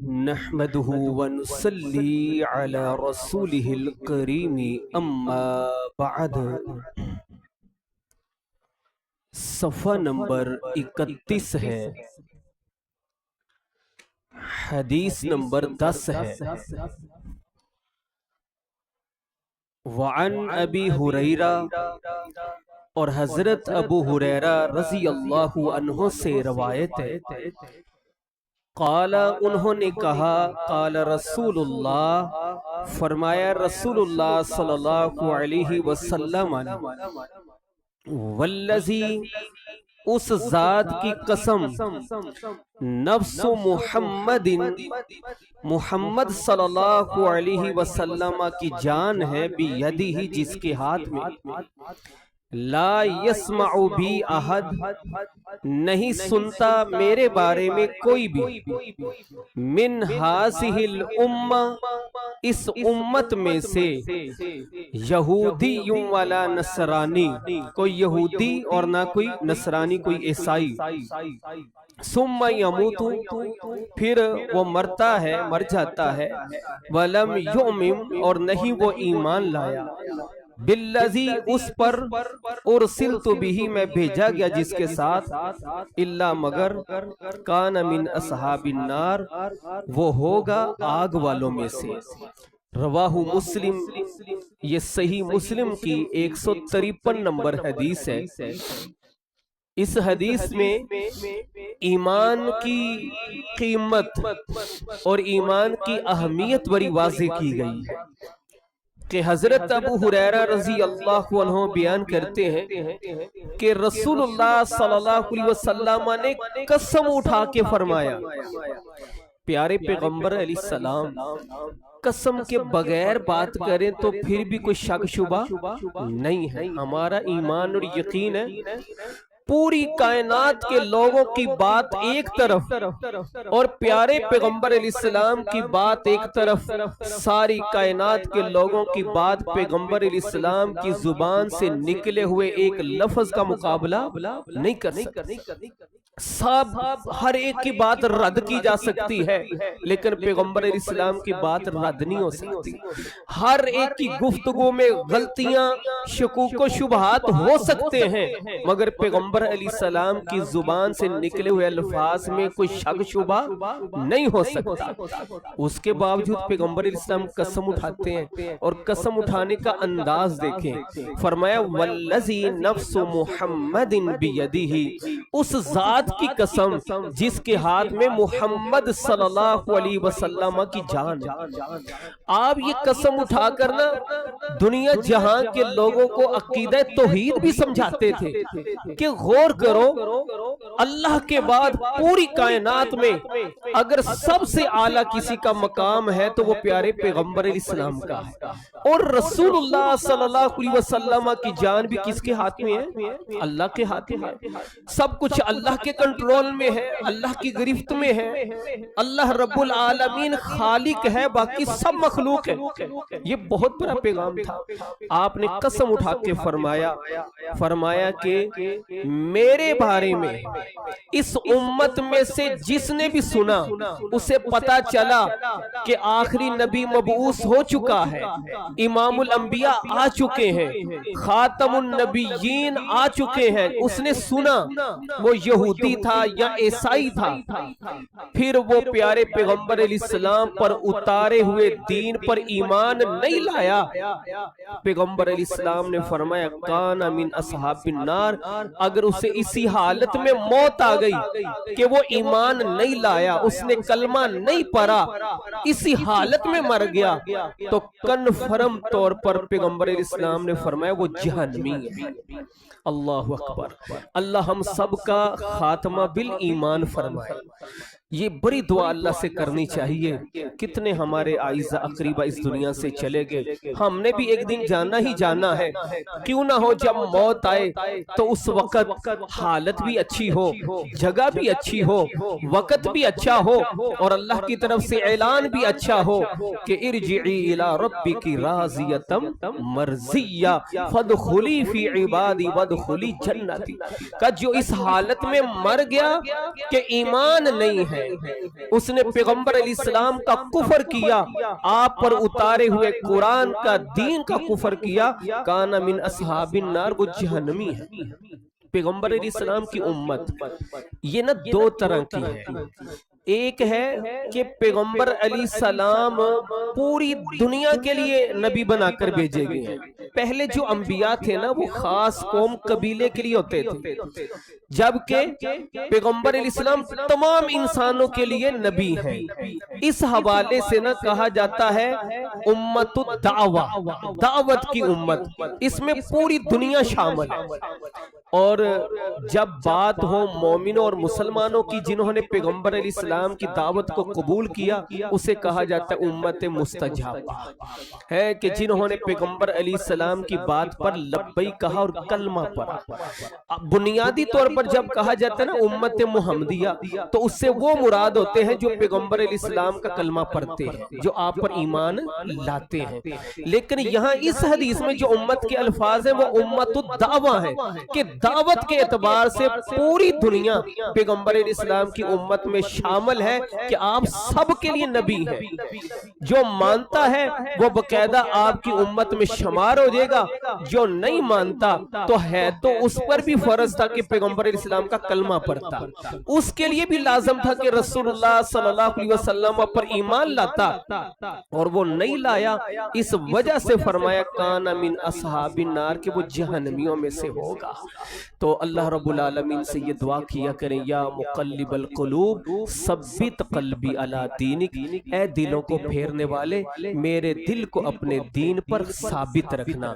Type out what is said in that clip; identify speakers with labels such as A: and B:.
A: نحمده ونصلي على رسوله الكريم اما بعد صفحہ نمبر 31 ہے، حدیث نمبر 10 ہے۔ وعن ابی ہریرہ، اور حضرت ابو ہریرہ رضی اللہ عنہ سے روایت ہے، قال انہوں نے کہا، قال رسول اللہ، فرمایا رسول اللہ صلی اللہ علیہ وسلم، والذی، اس ذات کی قسم، نفس محمد، محمد صلی اللہ علیہ وسلم کی جان ہے، بیدہ، جس کے ہاتھ میں، لا یسمع بی احد، نہیں سنتا میرے بارے میں کوئی بھی، من ہذہ الامہ، اس امت میں سے، یہودی ولا نصرانی، کوئی یہودی اور نہ کوئی نصرانی، کوئی عیسائی، ثم یموت، پھر وہ مرتا ہے، مر جاتا ہے، ولم یؤمن، اور نہیں وہ ایمان لایا، بالذی، اس پر، ارسلت بہ، میں بھیجا گیا جس کے ساتھ، الا، مگر، کان من اصحاب النار، وہ ہوگا آگ والوں میں سے۔ رواہ مسلم، یہ صحیح مسلم کی 153 نمبر حدیث ہے۔ اس حدیث میں ایمان کی قیمت اور ایمان کی اہمیت بڑی واضح کی گئی ہے کہ حضرت ابو ہریرہ رضی اللہ عنہ بیان کرتے ہیں کہ رسول اللہ صلی اللہ علیہ وسلم نے قسم اٹھا کے فرمایا، پیارے پیغمبر علیہ السلام قسم کے بغیر بات کریں تو پھر بھی کوئی شک شبہ نہیں ہے، ہمارا ایمان اور یقین ہے پوری کائنات کے لوگوں کی بات ایک طرف اور پیارے پیغمبر علیہ السلام کی بات ایک طرف، ساری کائنات کے لوگوں کی بات پیغمبر علیہ السلام کی زبان سے نکلے ہوئے ایک لفظ کا مقابلہ نہیں کر سکتے۔ سب، ہر ایک کی بات رد کی جا سکتی ہے، لیکن پیغمبر علیہ السلام کی بات رد نہیں ہو سکتی۔ ہر ایک کی گفتگو میں غلطیاں، شکوک و شبہات ہو سکتے ہیں، مگر پیغمبر علیہ السلام کی زبان سے نکلے ہوئے الفاظ میں کوئی شک شبہ نہیں ہو سکتا۔ اس کے باوجود پیغمبر علیہ السلام قسم اٹھاتے ہیں، اور قسم اٹھانے کا انداز دیکھیں، فرمایا والذی نفس محمد بیدہ، اس ذات کی قسم جس کے ہاتھ میں محمد صلی اللہ علیہ وسلم کی جان ہے۔ آپ یہ قسم اٹھا کر نا دنیا جہاں کے لوگوں کو عقیدہ توحید بھی سمجھاتے تھے کہ غور کرو، اللہ کے بعد پوری کائنات میں اگر سب سے اعلیٰ کسی کا مقام ہے تو وہ پیارے پیغمبر علیہ السلام کا ہے، اور رسول اللہ صلی اللہ علیہ وسلم کی جان بھی کس کے ہاتھ میں ہے؟ اللہ کے ہاتھ میں ہے۔ سب کچھ اللہ کے کنٹرول میں ہے، اللہ کی گرفت میں ہے، اللہ رب العالمین خالق ہے، باقی سب مخلوق ہے۔ یہ بہت بڑا پیغام تھا۔ آپ نے قسم اٹھا کے فرمایا کہ میرے بارے میں اس امت میں سے جس نے بھی سنا اسے پتا چلا کہ آخری نبی مبعوث ہو چکا ہے، امام الانبیاء آ چکے ہیں، خاتم النبیین آ چکے ہیں، اس نے سنا وہ یہودی تھا یا عیسائی تھا، پھر وہ پیارے پیغمبر علیہ السلام پر اتارے ہوئے دین پر ایمان نہیں لایا، پیغمبر علیہ السلام نے فرمایا کان من اصحاب النار، اگر اسے اسی حالت میں موت آ گئی کہ وہ ایمان نہیں لایا، اس نے کلمہ نہیں پڑھا، اسی حالت میں مر گیا، تو کنفرم طور پر پیغمبر علیہ السلام نے فرمایا وہ جہنمی ہے۔ اللہ اکبر، اللہ ہم سب کا خاتمہ بالایمان فرمائے۔ یہ بڑی دعا اللہ سے کرنی چاہیے۔ کتنے ہمارے اعزاء اقریبا اس دنیا سے چلے گئے، ہم نے بھی ایک دن جانا ہی جانا ہے، کیوں نہ ہو جب موت آئے تو اس وقت حالت بھی اچھی ہو، جگہ بھی اچھی ہو، وقت بھی اچھا ہو، اور اللہ کی طرف سے اعلان بھی اچھا ہو کہ ارجعی الی ربک راضیۃ مرضیہ فادخلی فی عبادی وادخلی جنتی، کہ جو اس حالت میں مر گیا کہ ایمان نہیں ہے، اس نے پیغمبر علیہ السلام کا کفر کیا، آپ پر اتارے ہوئے قرآن کا دین کا کفر کیا، کانا من اصحاب النار، وہ جہنمی ہے۔ پیغمبر علیہ السلام کی امت یہ نہ دو طرح کی ہے، ایک ہے کہ پیغمبر علیہ السلام پوری دنیا کے لیے نبی بنا کر بھیجے گئے ہیں۔ پہلے جو انبیاء تھے نا وہ خاص قوم قبیلے کے لیے ہوتے تھے، جبکہ پیغمبر علیہ السلام تمام انسانوں کے لیے نبی ہیں۔ اس حوالے سے نہ کہا جاتا ہے امت الدعوہ، دعوت کی امت، اس میں پوری دنیا شامل ہے۔ اور جب بات ہو مومنوں اور مسلمانوں کی جنہوں نے پیغمبر علیہ السلام کی دعوت کو قبول کیا، اسے کہا جاتا ہے امت مستجابہ، ہے کہ جنہوں نے پیغمبر علیہ السلام کی بات پر لبیک کہا اور کلمہ پڑھا۔ بنیادی طور پر جب کہا جاتا ہے نا امت محمدیہ، تو اس سے وہ مراد ہوتے ہیں جو پیغمبر علیہ السلام کا کلمہ پڑھتے ہیں، جو آپ پر ایمان لاتے ہیں۔ لیکن یہاں اس حدیث میں جو امت کے الفاظ ہیں وہ امت الدعوہ ہیں، کہ دعوت کے اعتبار سے پوری دنیا پیغمبر علیہ السلام کی امت میں شامل ہے، کہ آپ سب کے لیے نبی ہیں۔ جو مانتا ہے وہ باقاعدہ آپ کی امت میں شمار ہو جائے گا، جو نہیں مانتا تو ہے تو اس پر بھی فرض تھا کہ پیغمبر علیہ السلام کا کلمہ پڑھتا، اس کے لیے بھی لازم تھا کہ رسول اللہ صلی اللہ علیہ وسلم پر ایمان لاتا، اور وہ نہیں لایا۔ اس وجہ سے فرمایا کان من اصحاب النار، کہ وہ جہنمیوں میں سے ہوگا۔ تو اللہ رب العالمین سے یہ دعا کیا کریں، یا مقلب القلوب ثبت قلبی علی دینک، اے دلوں کو پھیرنے والے میرے دل کو اپنے دین پر ثابت رکھنا۔